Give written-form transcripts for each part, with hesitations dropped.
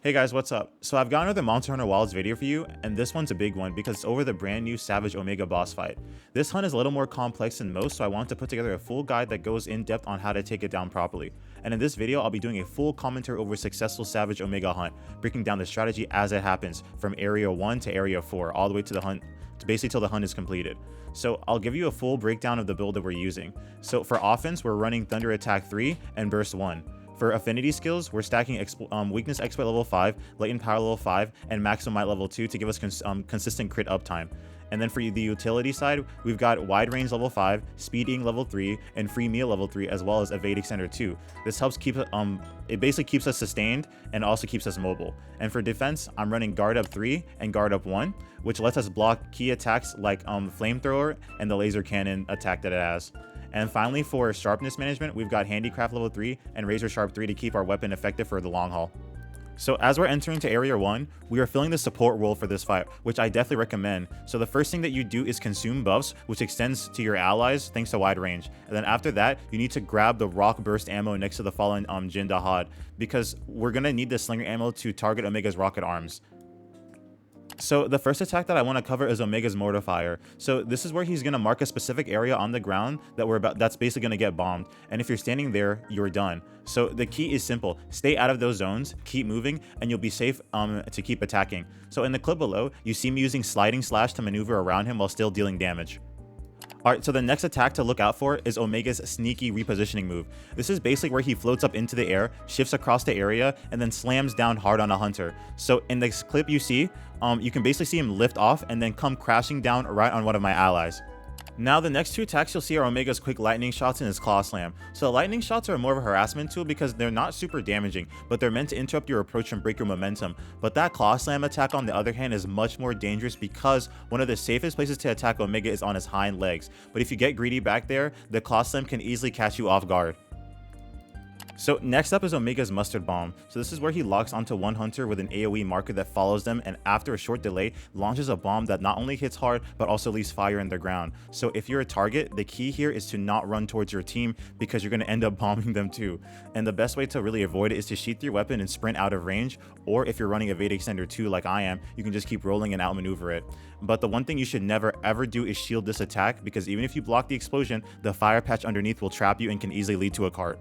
Hey guys, what's up? So I've got another Monster Hunter Wilds video for you, and this one's a big one because it's over the brand new Savage Omega boss fight. This hunt is a little more complex than most, so I wanted to put together a full guide that goes in depth on how to take it down properly. And in this video, I'll be doing a full commentary over a successful Savage Omega hunt, breaking down the strategy as it happens, from Area 1 to Area 4, all the way to the hunt, to basically till the hunt is completed. So I'll give you a full breakdown of the build that we're using. So for offense, we're running Thunder Attack 3 and Burst 1. For affinity skills, we're stacking Weakness Exploit level 5, Latent Power level 5, and Maximum Might level 2 to give us consistent crit uptime. And then for the utility side, we've got Wide Range level 5, Speeding level 3, and Free Meal level 3, as well as Evade Extender 2. This helps keep it basically keeps us sustained and also keeps us mobile. And for defense, I'm running Guard Up 3 and Guard Up 1, which lets us block key attacks like Flamethrower and the laser cannon attack that it has. And finally, for sharpness management, we've got Handicraft level 3 and Razor Sharp 3 to keep our weapon effective for the long haul. So as we're entering to Area 1, we are filling the support role for this fight, which I definitely recommend. So the first thing that you do is consume buffs, which extends to your allies thanks to wide range. And then after that, you need to grab the rock burst ammo next to the fallen Jin Dahad, because we're going to need the slinger ammo to target Omega's rocket arms. So the first attack that I want to cover is Omega's Mortar Fire. So this is where he's going to mark a specific area on the ground that's basically going to get bombed. And if you're standing there, you're done. So the key is simple. Stay out of those zones, keep moving, and you'll be safe to keep attacking. So in the clip below, you see me using Sliding Slash to maneuver around him while still dealing damage. Alright, so the next attack to look out for is Omega's sneaky repositioning move. This is basically where he floats up into the air, shifts across the area, and then slams down hard on a hunter. So in this clip you see, you can basically see him lift off and then come crashing down right on one of my allies. Now the next two attacks you'll see are Omega's quick lightning shots and his claw slam. So lightning shots are more of a harassment tool because they're not super damaging, but they're meant to interrupt your approach and break your momentum. But that claw slam attack on the other hand is much more dangerous because one of the safest places to attack Omega is on his hind legs. But if you get greedy back there, the claw slam can easily catch you off guard. So next up is Omega's Mustard Bomb. So this is where he locks onto one hunter with an AoE marker that follows them, and after a short delay launches a bomb that not only hits hard but also leaves fire in the ground. So if you're a target, the key here is to not run towards your team because you're going to end up bombing them too. And the best way to really avoid it is to sheath your weapon and sprint out of range, or if you're running Evade Extender 2 like I am, you can just keep rolling and outmaneuver it. But the one thing you should never ever do is shield this attack, because even if you block the explosion, the fire patch underneath will trap you and can easily lead to a cart.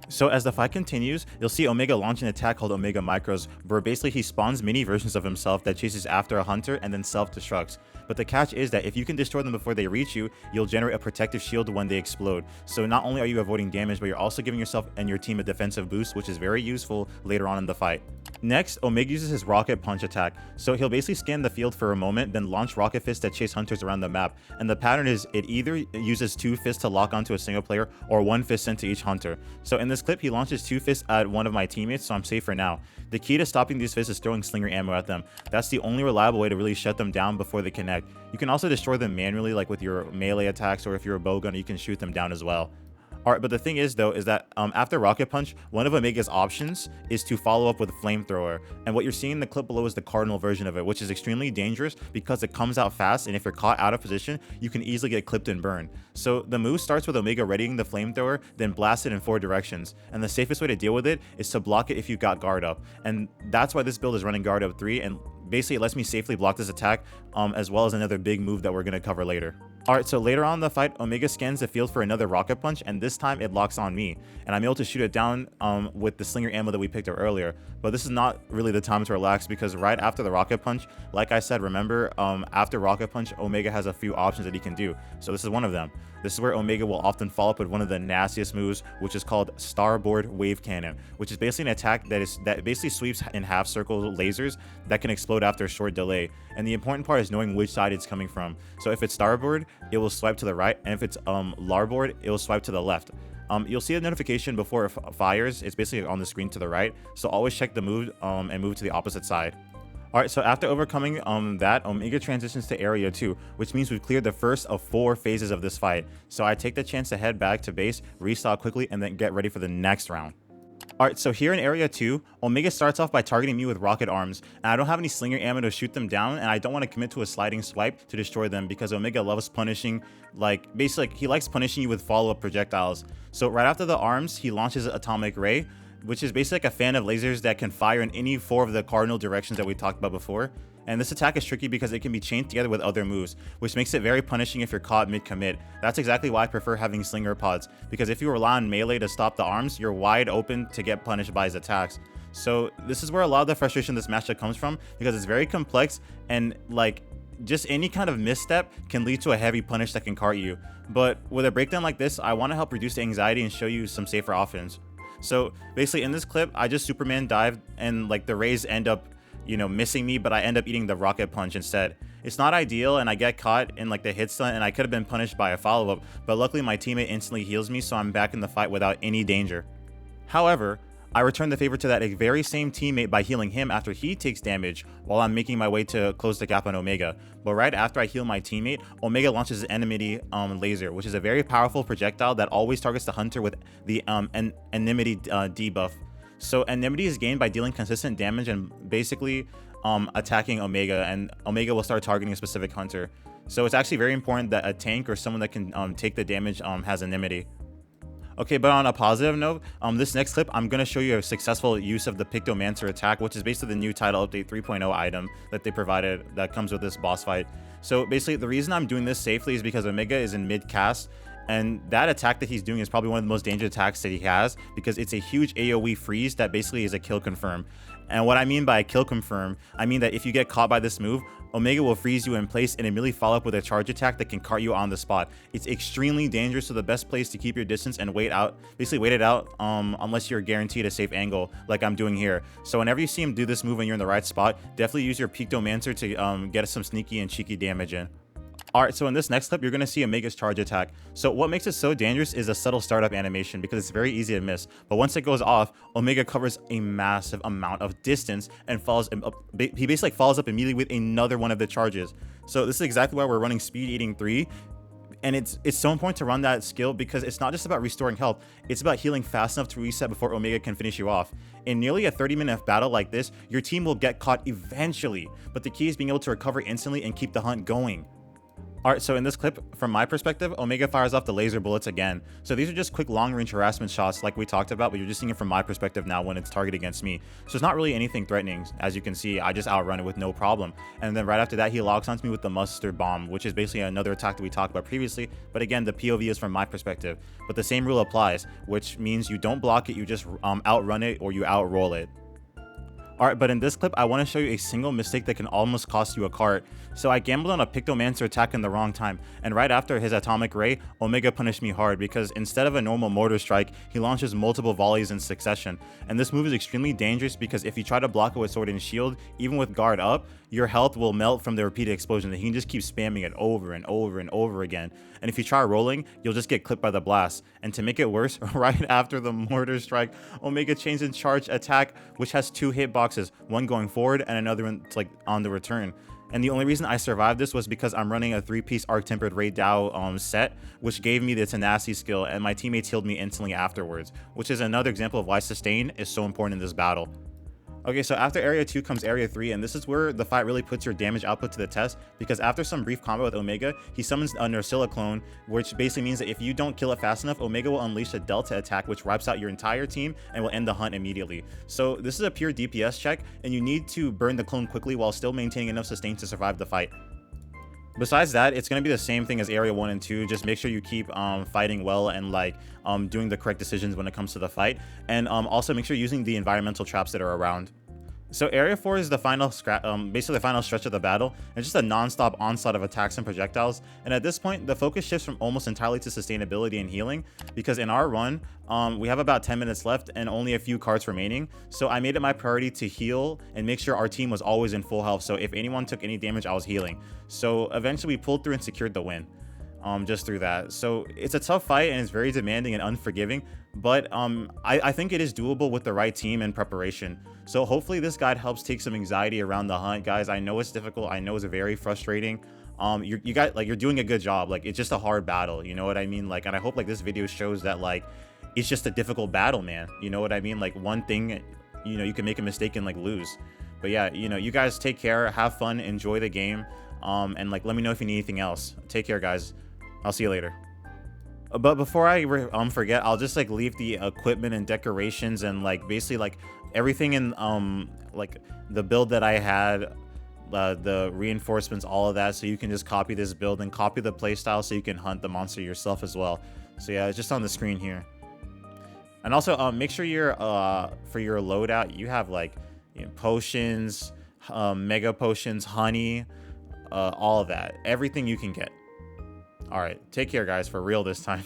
So as the fight continues, you'll see Omega launch an attack called Omega Micros, where basically he spawns mini versions of himself that chases after a hunter and then self-destructs. But the catch is that if you can destroy them before they reach you, you'll generate a protective shield when they explode. So not only are you avoiding damage, but you're also giving yourself and your team a defensive boost, which is very useful later on in the fight. Next, Omega uses his Rocket Punch attack. So he'll basically scan the field for a moment, then launch rocket fists that chase hunters around the map. And the pattern is it either uses two fists to lock onto a single player or one fist sent to each hunter. So in this clip, he launches two fists at one of my teammates, so I'm safe for now. The key to stopping these fists is throwing slinger ammo at them. That's the only reliable way to really shut them down before they connect. You can also destroy them manually, like with your melee attacks, or if you're a bowgunner, you can shoot them down as well. Alright, but the thing is though, is that after Rocket Punch, one of Omega's options is to follow up with Flamethrower. And what you're seeing in the clip below is the Cardinal version of it, which is extremely dangerous because it comes out fast, and if you're caught out of position, you can easily get clipped and burned. So the move starts with Omega readying the Flamethrower, then blast it in 4 directions. And the safest way to deal with it is to block it if you've got Guard Up. And that's why this build is running Guard Up 3, and basically it lets me safely block this attack, as well as another big move that we're going to cover later. Alright, so later on in the fight, Omega scans the field for another Rocket Punch, and this time it locks on me, and I'm able to shoot it down with the slinger ammo that we picked up earlier. But this is not really the time to relax, because right after the Rocket Punch, like I said, remember, after Rocket Punch, Omega has a few options that he can do. So this is one of them. This is where Omega will often follow up with one of the nastiest moves, which is called Starboard Wave Cannon, which is basically an attack that basically sweeps in half circle lasers that can explode after a short delay. And the important part is knowing which side it's coming from. So if it's starboard, it will swipe to the right, and if it's larboard, it will swipe to the left. You'll see a notification before it fires. It's basically on the screen to the right, so always check the move and move to the opposite side. Alright, so after overcoming that, Omega transitions to Area 2, which means we've cleared the first of 4 phases of this fight. So I take the chance to head back to base, restock quickly, and then get ready for the next round. Alright, so here in Area 2, Omega starts off by targeting me with rocket arms, and I don't have any slinger ammo to shoot them down, and I don't want to commit to a sliding swipe to destroy them because Omega loves punishing, basically he likes punishing you with follow-up projectiles. So right after the arms, he launches Atomic Ray, which is basically like a fan of lasers that can fire in any 4 of the cardinal directions that we talked about before. And this attack is tricky because it can be chained together with other moves, which makes it very punishing if you're caught mid-commit. That's exactly why I prefer having slinger pods, because if you rely on melee to stop the arms, you're wide open to get punished by his attacks. So this is where a lot of the frustration this matchup comes from, because it's very complex, and like just any kind of misstep can lead to a heavy punish that can cart you. But with a breakdown like this, I want to help reduce the anxiety and show you some safer offense. So basically in this clip, I just Superman dived, and like the rays end up, you know, missing me, but I end up eating the rocket punch instead. It's not ideal, and I get caught in like the hit stun, and I could have been punished by a follow-up, but luckily my teammate instantly heals me, so I'm back in the fight without any danger. However, I return the favor to that very same teammate by healing him after he takes damage while I'm making my way to close the gap on Omega. But right after I heal my teammate, Omega launches an enmity laser, which is a very powerful projectile that always targets the hunter with the enmity debuff. So enmity is gained by dealing consistent damage and basically attacking Omega, and Omega will start targeting a specific hunter. So it's actually very important that a tank or someone that can take the damage has enmity. Okay, but on a positive note, this next clip, I'm going to show you a successful use of the Pictomancer attack, which is basically the new title update 3.0 item that they provided that comes with this boss fight. So basically, the reason I'm doing this safely is because Omega is in mid-cast, and that attack that he's doing is probably one of the most dangerous attacks that he has, because it's a huge AoE freeze that basically is a kill confirm. And what I mean by a kill confirm, I mean that if you get caught by this move, Omega will freeze you in place and immediately follow up with a charge attack that can cart you on the spot. It's extremely dangerous, so the best place to keep your distance and wait it out unless you're guaranteed a safe angle like I'm doing here. So whenever you see him do this move and you're in the right spot, definitely use your Pictomancer to get some sneaky and cheeky damage in. Alright, so in this next clip, you're going to see Omega's charge attack. So what makes it so dangerous is a subtle startup animation, because it's very easy to miss. But once it goes off, Omega covers a massive amount of distance and he basically follows up immediately with another one of the charges. So this is exactly why we're running Speed Eating 3. And it's so important to run that skill, because it's not just about restoring health, it's about healing fast enough to reset before Omega can finish you off. In nearly a 30-minute battle like this, your team will get caught eventually, but the key is being able to recover instantly and keep the hunt going. Alright, so in this clip, from my perspective, Omega fires off the laser bullets again. So these are just quick long-range harassment shots like we talked about, but you're just seeing it from my perspective now when it's targeted against me. So it's not really anything threatening. As you can see, I just outrun it with no problem. And then right after that, he locks onto me with the mustard bomb, which is basically another attack that we talked about previously. But again, the POV is from my perspective. But the same rule applies, which means you don't block it, you just outrun it or you outroll it. Alright, but in this clip, I want to show you a single mistake that can almost cost you a cart. So I gambled on a Pictomancer attack in the wrong time, and right after his atomic ray, Omega punished me hard, because instead of a normal mortar strike, he launches multiple volleys in succession. And this move is extremely dangerous, because if you try to block it with sword and shield, even with guard up, your health will melt from the repeated explosion, and he can just keep spamming it over and over and over again. And if you try rolling, you'll just get clipped by the blast. And to make it worse, right after the mortar strike, Omega chains in charge attack, which has 2 hitboxes, one going forward and another one like on the return. And the only reason I survived this was because I'm running a 3-piece Arc Tempered Ray Dao set, which gave me the tenacity skill, and my teammates healed me instantly afterwards, which is another example of why sustain is so important in this battle. Okay, so after Area 2 comes Area 3, and this is where the fight really puts your damage output to the test, because after some brief combat with Omega, he summons a Nursilla clone, which basically means that if you don't kill it fast enough, Omega will unleash a Delta attack, which wipes out your entire team and will end the hunt immediately. So this is a pure DPS check, and you need to burn the clone quickly while still maintaining enough sustain to survive the fight. Besides that, it's going to be the same thing as Area 1 and 2. Just make sure you keep fighting well and like doing the correct decisions when it comes to the fight. And also make sure you're using the environmental traps that are around. So Area 4 is the final basically the final stretch of the battle, and just a non-stop onslaught of attacks and projectiles. And at this point, the focus shifts from almost entirely to sustainability and healing, because in our run, we have about 10 minutes left and only a few cards remaining. So I made it my priority to heal and make sure our team was always in full health. So if anyone took any damage, I was healing. So eventually we pulled through and secured the win. Just through that. So it's a tough fight and it's very demanding and unforgiving, but I think it is doable with the right team and preparation. So hopefully this guide helps take some anxiety around the hunt, guys. I know it's difficult. I know it's very frustrating. You guys, like, you're doing a good job. Like, it's just a hard battle, you know what I mean? Like, and I hope like this video shows that like it's just a difficult battle, man. You know what I mean? Like, one thing, you know, you can make a mistake and like lose. But yeah, you know, you guys take care, have fun, enjoy the game, and like let me know if you need anything else. Take care, guys. I'll see you later. But before I forget, I'll just like leave the equipment and decorations and like basically like everything in like the build that I had, the reinforcements, all of that, so you can just copy this build and copy the playstyle so you can hunt the monster yourself as well. So yeah, it's just on the screen here. And also make sure you're for your loadout you have like, you know, potions, mega potions, honey, all of that, everything you can get. All right, take care guys, for real this time.